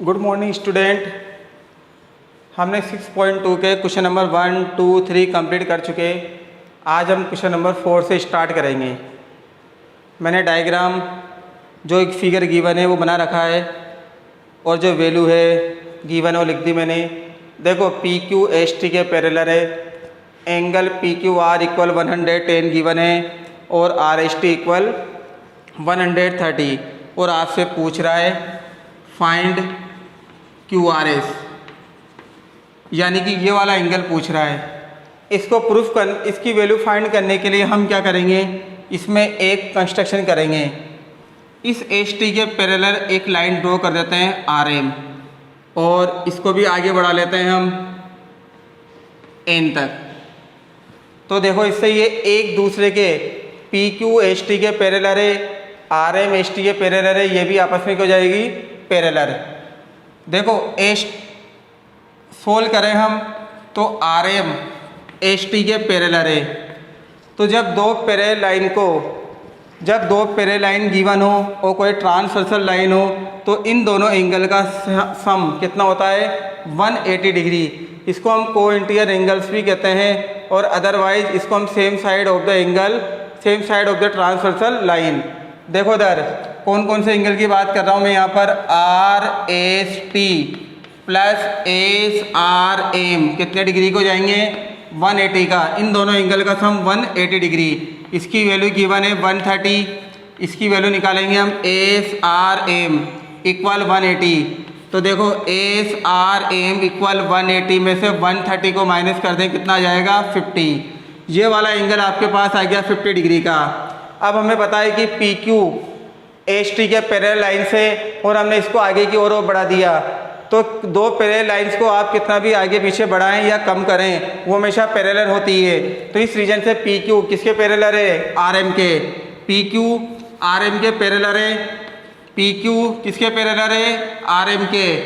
Good morning student. हमने 6.2 के question number 1, 2, 3 complete कर चुके। आज हम क्वेश्चन नंबर 4 से स्टार्ट करेंगे। मैंने डायग्राम जो एक फिगर गिवन है वो बना रखा है और जो वैल्यू है गिवन है वो लिख दी मैंने। देखो पी क्यू एस टी के पैरेलल है, angle P Q R equal 110 given है और आर एस टी इक्वल 130 और आपसे पूछ रहा है फाइंड क्यू आर एस, यानी कि ये वाला एंगल पूछ रहा है। इसको प्रूफ कर, इसकी वैल्यू फाइंड करने के लिए हम क्या करेंगे, इसमें एक कंस्ट्रक्शन करेंगे। इस एस टी के पैरेलल एक लाइन ड्रॉ कर देते हैं आर एम और इसको भी आगे बढ़ा लेते हैं हम एन तक। तो देखो इससे ये एक दूसरे के पी क्यू एस टी के पैरेलल है, आर एम एस टी के पैरेलल है, ये भी आपस में क्या हो जाएगी पैरेलल। देखो एस सोल्व करें हम तो आर एम एस टी के पैरेलल है। तो जब दो पैरेलल लाइन गिवन हो और कोई ट्रांसवर्सल लाइन हो तो इन दोनों एंगल का सम कितना होता है 180 डिग्री। इसको हम को इंटीरियर एंगल्स भी कहते हैं और अदरवाइज इसको हम same side of the transversal line. देखो इधर कौन कौन से एंगल की बात कर रहा हूँ मैं यहाँ पर, R S T plus S R M कितने डिग्री को जाएंगे 180 का। इन दोनों एंगल का सम 180 डिग्री। इसकी वैल्यू गिवन है 130, इसकी वैल्यू निकालेंगे हम एस आर एम इक्वल 180। तो देखो एस आर एम इक्वल 180 में से 130 को माइनस कर दें, कितना आ जाएगा 50। ये वाला एंगल आपके पास आ गया 50 डिग्री का। अब हमें पता है कि पी क्यू एस टी के पैरेलल लाइन से और हमने इसको आगे की ओर बढ़ा दिया। तो दो पैरेलल लाइंस को आप कितना भी आगे पीछे बढ़ाएं या कम करें वो हमेशा पैरेलल होती है। तो इस रीजन से पी क्यू किसके पैरेलल है, आर एम के। पी क्यू आर एम के पैरेलल है, पी क्यू किसके पैरेलल है, आर एम के।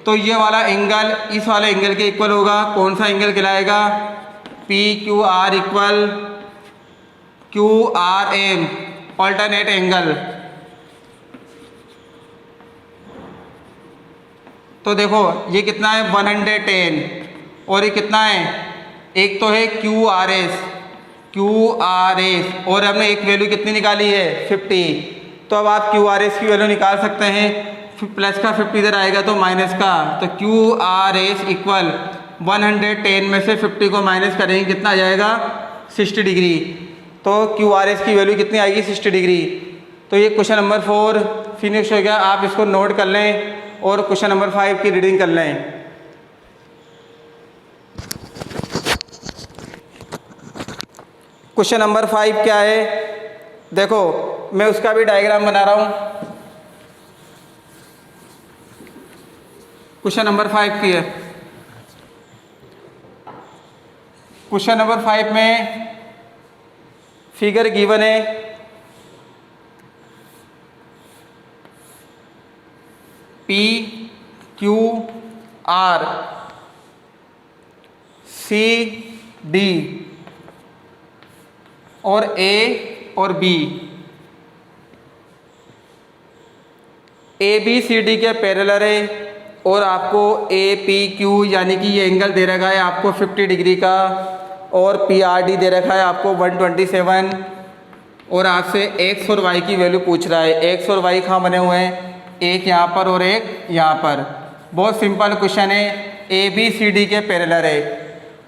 तो ये वाला एंगल इस वाले एंगल के इक्वल होगा। कौन सा एंगल कहलाएगा, P Q R equal Q R M alternate angle. तो देखो ये कितना है 110 और ये कितना है, एक तो है क्यू आर एस और हमने एक वैल्यू कितनी निकाली है 50। तो अब आप क्यू आर एस की वैल्यू निकाल सकते हैं, प्लस का 50 इधर आएगा तो माइनस का। तो क्यू आर एस इक्वल 110 में से 50 को माइनस करेंगे, कितना आ जाएगा 60 डिग्री। तो क्यू आर एस की वैल्यू कितनी आएगी 60 डिग्री। तो ये क्वेश्चन नंबर 4 फिनिश हो गया। आप इसको नोट कर लें और क्वेश्चन नंबर 5 की रीडिंग कर लें। क्वेश्चन नंबर 5 क्या है, देखो मैं उसका भी डायग्राम बना रहा हूं। क्वेश्चन नंबर 5 की है। क्वेश्चन नंबर 5 में फिगर गिवन है, P Q R C D और ए और B, A B C D के पैरेलल है और आपको ए पी क्यू यानी कि ये एंगल दे रखा है आपको 50 डिग्री का और पी आर डी दे रखा है आपको 127 और आपसे एक्स और वाई की वैल्यू पूछ रहा है। एक्स और वाई कहाँ बने हुए हैं, एक यहाँ पर और एक यहाँ पर। बहुत सिंपल क्वेश्चन है, ए बी सी डी के पैरेलल है।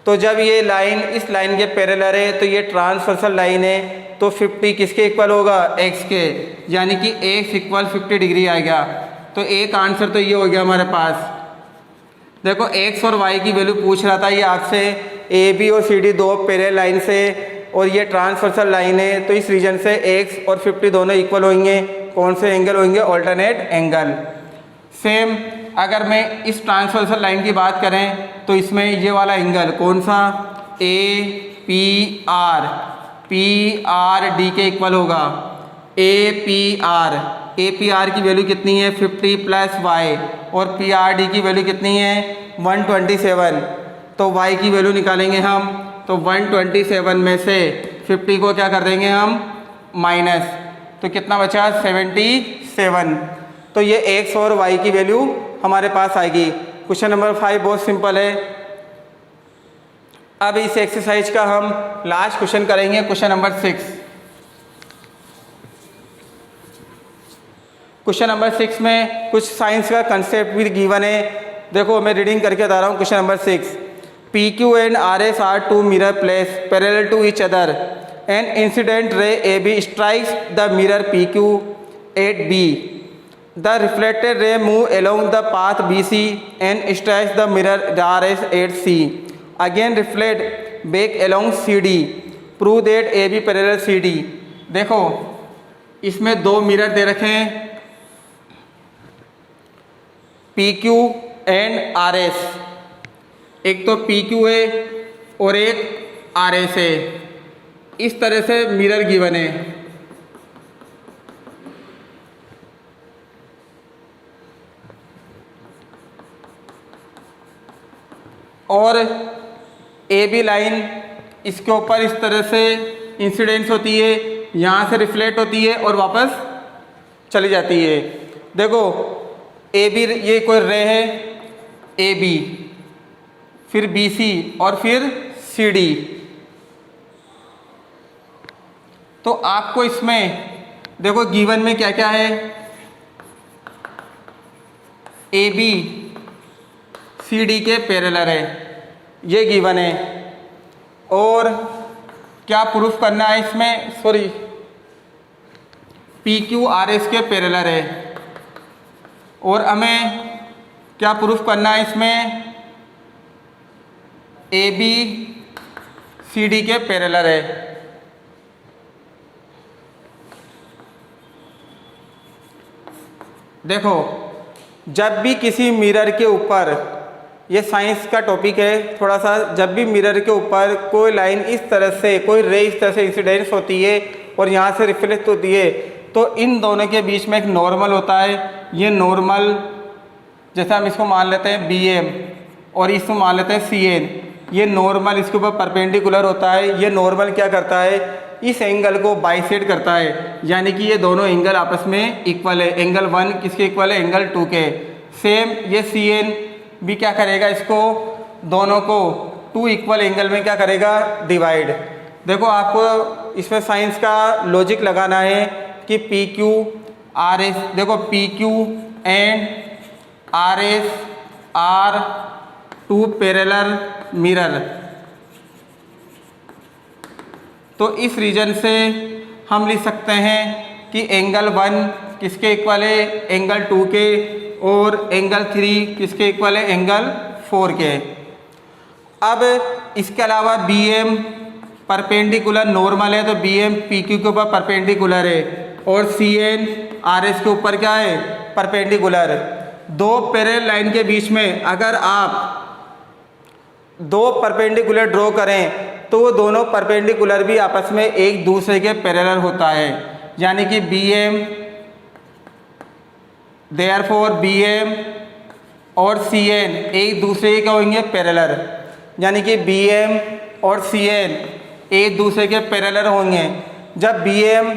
तो जब ये लाइन इस लाइन के पैरेलल है तो ये ट्रांसवर्सल लाइन है, तो 50 किसके इक्वल होगा, एक्स के, यानी कि एक्स इक्वल 50 डिग्री आ गया। तो एक आंसर तो ये हो गया हमारे पास। देखो एक्स और वाई की वैल्यू पूछ रहा था ये आपसे, ए बी और सी डी दो पैरेलल लाइन से और ये ट्रांसवर्सल लाइन है, तो इस रीजन से एक्स और 50 दोनों इक्वल होंगे। कौन से एंगल होंगे, ऑल्टरनेट एंगल। सेम अगर मैं इस ट्रांसवर्सल लाइन की बात करें तो इसमें ये वाला एंगल कौन सा, ए पी आर डी के इक्वल होगा। ए पी आर की वैल्यू कितनी है 50 प्लस वाई और पी आर डी की वैल्यू कितनी है 127। तो वाई की वैल्यू निकालेंगे हम, तो 127 में से 50 को क्या कर देंगे हम माइनस, तो कितना बचा 77। तो ये एक्स और वाई की वैल्यू हमारे पास आएगी। क्वेश्चन नंबर 5 बहुत सिंपल है। अब इस एक्सरसाइज का हम लास्ट क्वेश्चन करेंगे, क्वेश्चन नंबर 6। क्वेश्चन नंबर 6 में कुछ साइंस का कंसेप्ट भी गिवन है। देखो मैं रीडिंग करके बता रहा हूँ। Question number 6, PQ and RS are two mirror placed parallel to each other. An incident ray AB strikes the mirror PQ at B. The reflected ray move along the path BC and strikes the mirror RS at C. Again reflect back along CD. Prove that AB parallel CD. देखो इसमें दो mirror दे रखे हैं, PQ and RS। एक तो PQ है और एक RS है। इस तरह से मिरर गिवन है। और AB लाइन इसके ऊपर इस तरह से इंसिडेंस होती है, यहाँ से रिफ्लेक्ट होती है और वापस चली जाती है। देखो AB ये कोई रे है AB, फिर BC और फिर CD। तो आपको इसमें देखो गिवन में क्या क्या है, AB CD के पैरेलल है, ये गिवन है। और क्या प्रूफ करना है इसमें, सॉरी PQ RS के पैरेलल है। और हमें क्या प्रूफ करना है इसमें, AB CD के पैरेलल है। देखो जब भी किसी मिरर के ऊपर, ये साइंस का टॉपिक है थोड़ा सा, जब भी मिरर के ऊपर कोई लाइन इस तरह से, कोई रे इस तरह से इंसिडेंस होती है और यहाँ से रिफ्लेक्ट होती है, तो इन दोनों के बीच में एक नॉर्मल होता है। ये नॉर्मल जैसे हम इसको मान लेते हैं BM और इसको मान लेते हैं CN, ये नॉर्मल इसके ऊपर परपेंडिकुलर होता है। ये नॉर्मल क्या करता है, इस एंगल को बाइसेक्ट करता है, यानी कि ये दोनों एंगल आपस में इक्वल है। एंगल 1 किसके इक्वल है, एंगल 2 के। सेम ये CN भी क्या करेगा, इसको दोनों को 2 इक्वल एंगल में क्या करेगा, डिवाइड। देखो आपको इसमें साइंस का लॉजिक लगाना है कि PQ RS, देखो PQ and RS are 2 parallel mirror. तो इस रीजन से हम लिख सकते हैं कि एंगल 1 किसके इक्वल है, एंगल 2 के, और एंगल 3 किसके इक्वल है, एंगल 4 के। अब इसके अलावा BM परपेंडिकुलर नॉर्मल है, तो BM PQ के ऊपर परपेंडिकुलर है, और CN RS के ऊपर क्या है, परपेंडिकुलर। दो पैरेलल लाइन के बीच में अगर आप दो परपेंडिकुलर ड्रॉ करें तो वो दोनों परपेंडिकुलर भी आपस में एक दूसरे के पैरेलल होता है, यानी कि BM, देयरफॉर BM और CN एक दूसरे के होंगे पैरेलल, यानी कि BM और CN एक दूसरे के पैरेलल होंगे। जब BM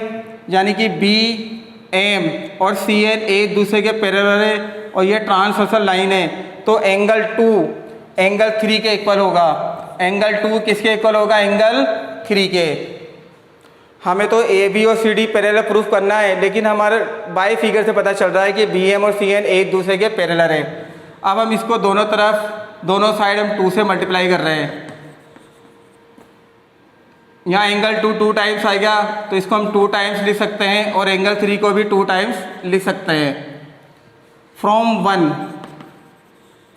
यानी कि BM और CN एक दूसरे के पैरेलल है और ये ट्रांसवर्सल लाइन है, तो एंगल 2 एंगल 3 के इक्वल होगा। एंगल 2 किसके इक्वल होगा, एंगल 3 के। हमें तो AB और CD पैरेलल प्रूफ करना है, लेकिन हमारे बाय फिगर से पता चल रहा है कि BM और CN एक दूसरे के पैरेलल है। अब हम इसको दोनों तरफ, दोनों साइड हम 2 से मल्टीप्लाई कर रहे हैं। यहाँ एंगल 2 टाइम्स आएगा, तो इसको हम 2 टाइम्स लिख सकते हैं, और एंगल 3 को भी 2 टाइम्स लिख सकते हैं।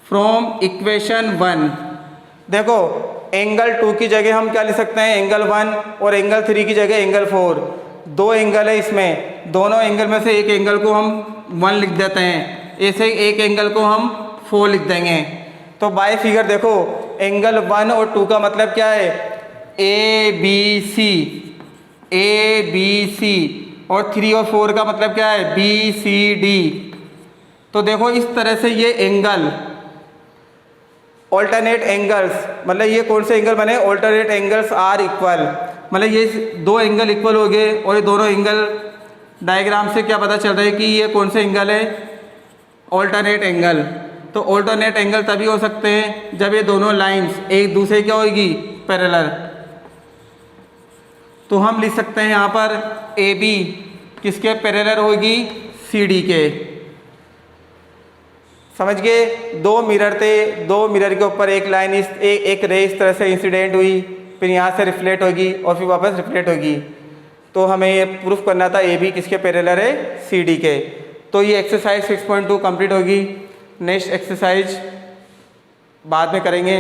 फ्रॉम इक्वेशन 1 देखो एंगल 2 की जगह हम क्या लिख सकते हैं, एंगल 1, और एंगल 3 की जगह एंगल 4। दो एंगल है इसमें, दोनों एंगल में से एक एंगल को हम 1 लिख देते हैं, ऐसे एक एंगल को हम 4 लिख देंगे। तो बाय फिगर देखो एंगल 1 और 2 का मतलब क्या है, ABC, और 3 और 4 का मतलब क्या है, BCD। तो देखो इस तरह से ये एंगल ऑल्टरनेट एंगल्स, मतलब ये कौन से एंगल बने, ऑल्टरनेट एंगल्स आर इक्वल, मतलब ये दो एंगल इक्वल हो गए। और ये दोनों एंगल डायग्राम से क्या पता चल रहा है कि ये कौन से एंगल है, ऑल्टरनेट एंगल। तो ऑल्टरनेट एंगल तभी हो सकते हैं जब ये दोनों लाइंस एक दूसरे क्या होगी, पैरेलल। तो हम लिख सकते हैं यहाँ पर ए बी किसके पैरेलल होगी, सी डी के। समझ गए, दो मिरर थे, दो मिरर के ऊपर एक लाइन एक रे इस तरह से इंसिडेंट हुई, फिर यहाँ से रिफ्लेक्ट होगी और फिर वापस रिफ्लेक्ट होगी। तो हमें ये प्रूफ करना था ए बी किसके पैरेलल है, सी डी के। तो ये एक्सरसाइज 6.2 कंप्लीट होगी। नेक्स्ट एक्सरसाइज बाद में करेंगे।